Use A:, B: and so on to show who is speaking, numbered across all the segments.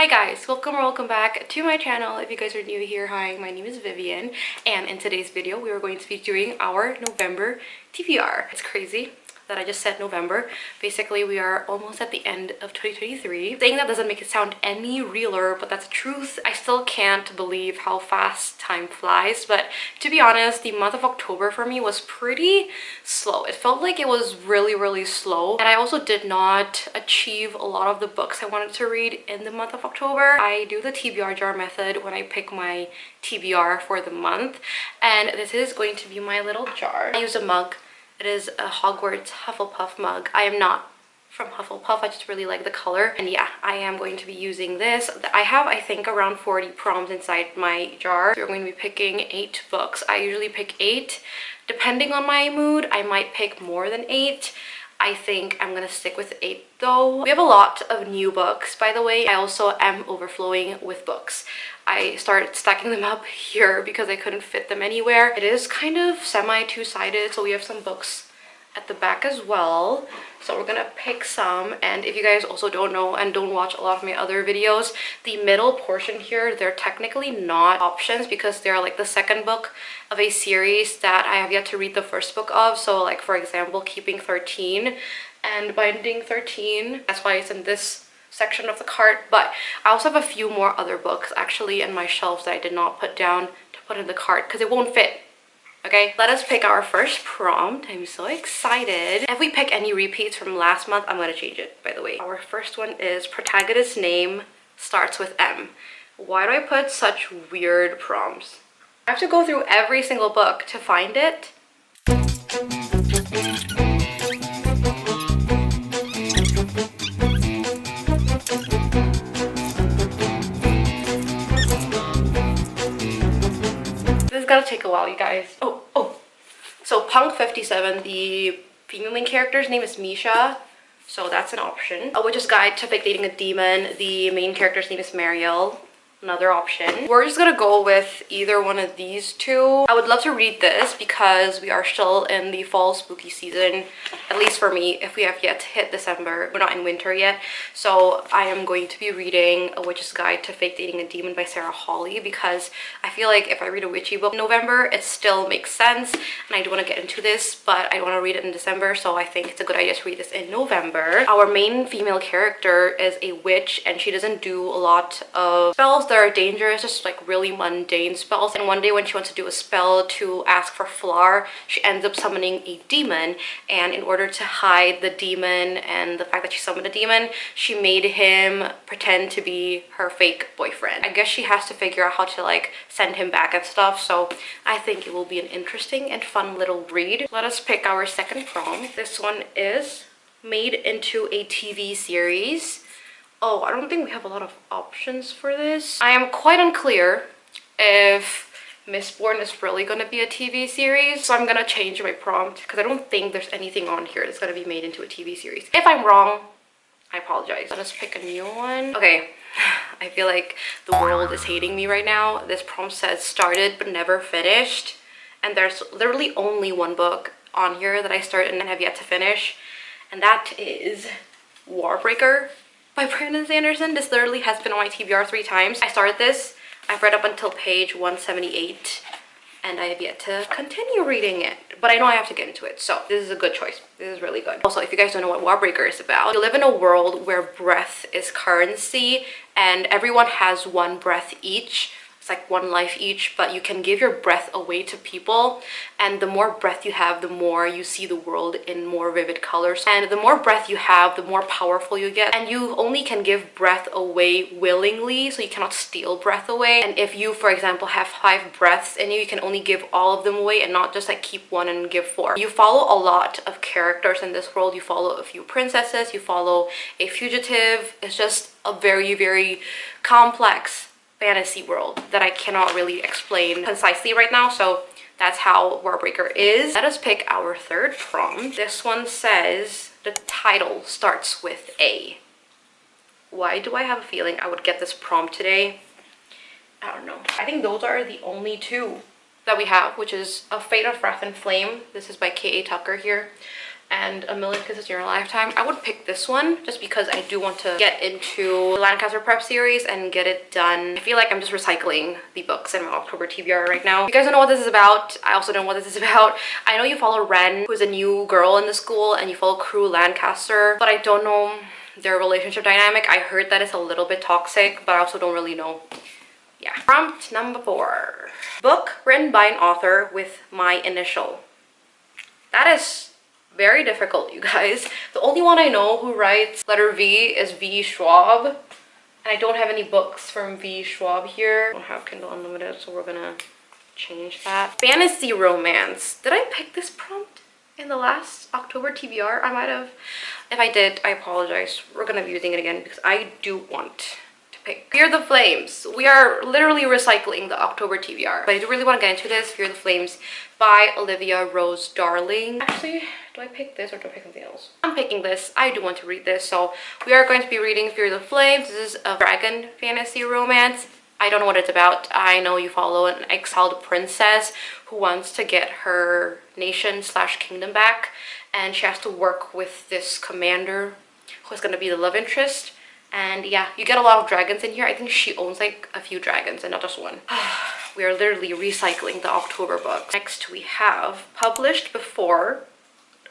A: Hi guys, welcome back to my channel. If you guys are new here, hi, my name is Vivian, and in today's video we are going to be doing our November TBR. It's crazy that I just said November. Basically, we are almost at the end of 2023. Saying that doesn't make it sound any realer, but that's the truth. I still can't believe how fast time flies, but to be honest, the month of October for me was pretty slow. It felt like it was really slow, and I also did not achieve a lot of the books I wanted to read in the month of October. I do the TBR jar method when I pick my TBR for the month, and this is going to be my little jar. I use a mug. It is a Hogwarts Hufflepuff mug. I am not from Hufflepuff, I just really like the color. And yeah, I am going to be using this. I have, I think, around 40 prompts inside my jar. We're going to be picking 8 books. I usually pick 8. Depending on my mood, I might pick more than 8. I think I'm gonna stick with 8 though. We have a lot of new books, by the way. I also am overflowing with books. I started stacking them up here because I couldn't fit them anywhere. It is kind of semi two-sided, so we have some books at the back as well. So we're gonna pick some, and if you guys also don't know and don't watch a lot of my other videos, the middle portion here, they're technically not options because they're like the second book of a series that I have yet to read the first book of. So like, for example, Keeping 13 and Binding 13. That's why it's in this section of the cart. But I also have a few more other books actually in my shelves that I did not put down to put in the cart because it won't fit. Okay, let us pick our first prompt. I'm so excited. If we pick any repeats from last month, I'm gonna change it, by the way. Our first one is protagonist's name starts with M. Why do I put such weird prompts? I have to go through every single book to find it. This is gonna take a while, you guys. So Punk 57, the female main character's name is Misha, so that's an option. A Witch's Guide to Fake Dating a Demon, the main character's name is Mariel, another option. We're just gonna go with either one of these two. I would love to read this because we are still in the fall spooky season, at least for me, if we have yet to hit December. We're not in winter yet. So I am going to be reading A Witch's Guide to Fake Dating a Demon by Sarah Hawley because I feel like if I read a witchy book in November, it still makes sense, and I do want to get into this, but I don't want to read it in December, so I think it's a good idea to read this in November. Our main female character is a witch, and she doesn't do a lot of spells that are dangerous, just like really mundane spells. And one day when she wants to do a spell to ask for flour, she ends up summoning a demon, and in order to hide the demon and the fact that she summoned a demon, she made him pretend to be her fake boyfriend. I guess she has to figure out how to like send him back and stuff, so I think it will be an interesting and fun little read. Let us pick our second prompt. This one is made into a TV series. Oh, I don't think we have a lot of options for this. I am quite unclear if Mistborn is really gonna be a TV series, so I'm gonna change my prompt because I don't think there's anything on here that's gonna be made into a TV series. If I'm wrong, I apologize. Let us pick a new one. Okay, I feel like the world is hating me right now. This prompt says started but never finished, and there's literally only one book on here that I started and have yet to finish, and that is Warbreaker by Brandon Sanderson. This literally has been on my TBR 3 times. I started this, I've read up until page 178, and I have yet to continue reading it, but I know I have to get into it, so this is a good choice. This is really good. Also, if you guys don't know what Warbreaker is about, you live in a world where breath is currency, and everyone has one breath each. It's like one life each, but you can give your breath away to people, and the more breath you have, the more you see the world in more vivid colors, and the more breath you have, the more powerful you get. And you only can give breath away willingly, so you cannot steal breath away. And if you, for example, have 5 breaths in you, you can only give all of them away and not just like keep 1 and give 4. You follow a lot of characters in this world. You follow a few princesses, you follow a fugitive. It's just a very complex fantasy world that I cannot really explain concisely right now, so that's how Warbreaker is. Let us pick our third prompt. This one says the title starts with A. Why do I have a feeling I would get this prompt today? I don't know. I think those are the only 2 that we have, which is A Fate of Wrath and Flame. This is by K.A. Tucker here. and A Million Kisses in Your Lifetime. I would pick this one just because I do want to get into the Lancaster Prep series and get it done. I feel like I'm just recycling the books in my October TBR right now. You guys don't know what this is about. I also don't know what this is about. I know you follow Ren, who's a new girl in the school, and you follow Crew Lancaster, but I don't know their relationship dynamic. I heard that it's a little bit toxic, but I also don't really know. Yeah. Prompt number 4. Book written by an author with my initial. That is very difficult, you guys. The only one I know who writes letter V is V. Schwab. And I don't have any books from V. Schwab here. I don't have Kindle Unlimited, so we're gonna change that. Fantasy romance. Did I pick this prompt in the last October TBR? I might have. If I did, I apologize. We're gonna be using it again because I do want to pick Fear the Flames. We are literally recycling the October TBR. But I do really want to get into this. Fear the Flames by Olivia Rose Darling. Actually, do I pick this or do I pick something else? I'm picking this. I do want to read this. So we are going to be reading Fear the Flames. This is a dragon fantasy romance. I don't know what it's about. I know you follow an exiled princess who wants to get her nation / kingdom back, and she has to work with this commander who's going to be the love interest. And yeah, you get a lot of dragons in here. I think she owns like a few dragons and not just one. We are literally recycling the October books. Next we have published before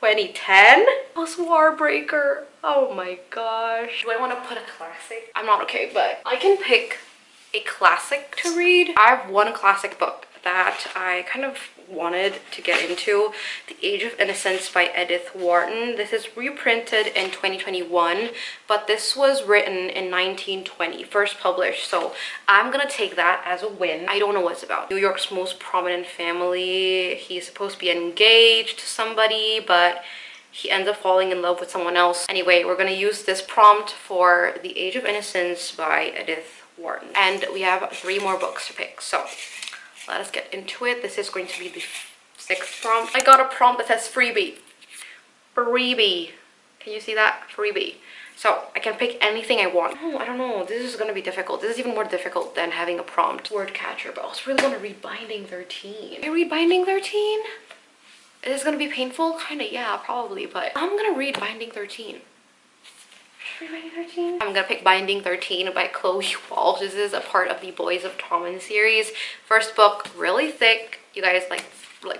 A: 2010 was Warbreaker. Oh my gosh. Do I want to put a classic? I'm not okay, but I can pick a classic to read. I have one classic book that I kind of wanted to get into, The Age of Innocence by Edith Wharton. This is reprinted in 2021, but this was written in 1920, first published, so I'm gonna take that as a win. I don't know what it's about. New York's most prominent family. He's supposed to be engaged to somebody, but he ends up falling in love with someone else. Anyway, we're gonna use this prompt for The Age of Innocence by Edith Wharton. And we have 3 more books to pick, so let us get into it. This is going to be the 6th prompt. I got a prompt that says freebie. Freebie. Can you see that? Freebie. So I can pick anything I want. Oh, I don't know. This is going to be difficult. This is even more difficult than having a prompt. Word catcher, but I was really going to read Binding 13. Can I read Binding 13? Is this going to be painful? Kind of, yeah, probably, but I'm going to read Binding 13. I'm gonna pick Binding 13 by Chloe Walsh. This is a part of the Boys of Tommen series. First book, really thick. You guys like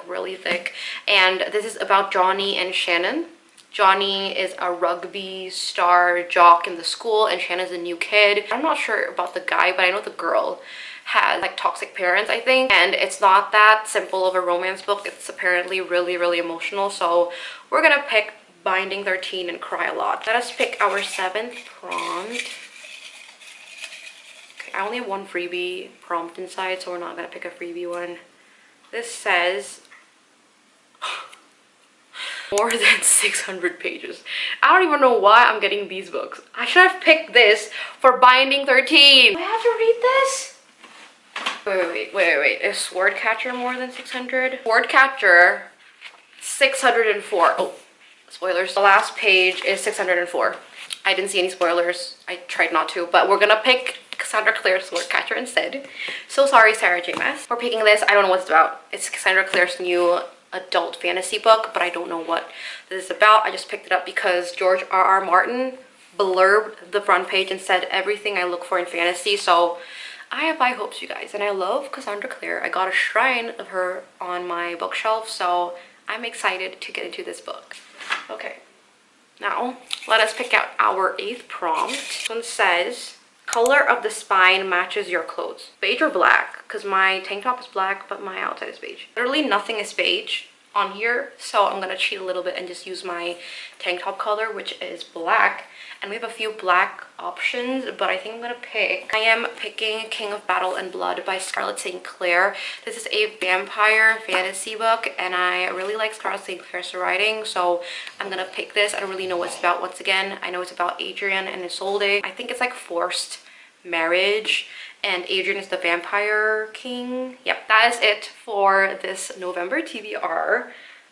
A: really thick. And this is about Johnny and Shannon. Johnny is a rugby star jock in the school, and Shannon's a new kid. I'm not sure about the guy, but I know the girl has like toxic parents, I think. And it's not that simple of a romance book. It's apparently really, really emotional. So we're gonna pick Binding 13 and cry a lot. Let us pick our 7th prompt. Okay, I only have one freebie prompt inside, so we're not gonna pick a freebie one. This says more than 600 pages. I don't even know why I'm getting these books. I should have picked this for Binding 13. Do I have to read this? Wait. Is Swordcatcher more than 600? Swordcatcher, 604. Oh. Spoilers. The last page is 604. I didn't see any spoilers. I tried not to, but we're gonna pick Cassandra Clare's Swordcatcher instead. So sorry, Sarah J. Maas. We're picking this. I don't know what it's about. It's Cassandra Clare's new adult fantasy book, but I don't know what this is about. I just picked it up because George R.R. Martin blurbed the front page and said everything I look for in fantasy. So I have high hopes, you guys, and I love Cassandra Clare. I got a shrine of her on my bookshelf, so I'm excited to get into this book. Okay, now let us pick out our 8th prompt. This one says, color of the spine matches your clothes. Beige or black? Because my tank top is black, but my outside is beige. Literally nothing is beige on here, so I'm gonna cheat a little bit and just use my tank top color, which is black. And we have a few black options, but I think I'm gonna pick, I am picking King of Battle and Blood by Scarlett St. Clair. This is a vampire fantasy book, and I really like Scarlett St. Clair's writing, so I'm gonna pick this. I don't really know what it's about once again. I know it's about Adrian and Isolde. I think it's like forced marriage, and Adrian is the vampire king. Yep, that is it for this November TBR.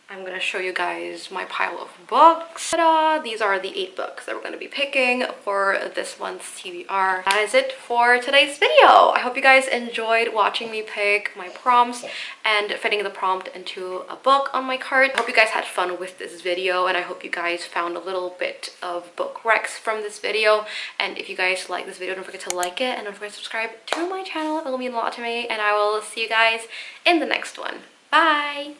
A: I'm gonna show you guys my pile of books. Ta-da! These are the 8 books that we're gonna be picking for this month's TBR. That is it for today's video. I hope you guys enjoyed watching me pick my prompts and fitting the prompt into a book on my cart. I hope you guys had fun with this video, and I hope you guys found a little bit of book recs from this video. And if you guys like this video, don't forget to like it and don't forget to subscribe to my channel. It will mean a lot to me, and I will see you guys in the next one. Bye!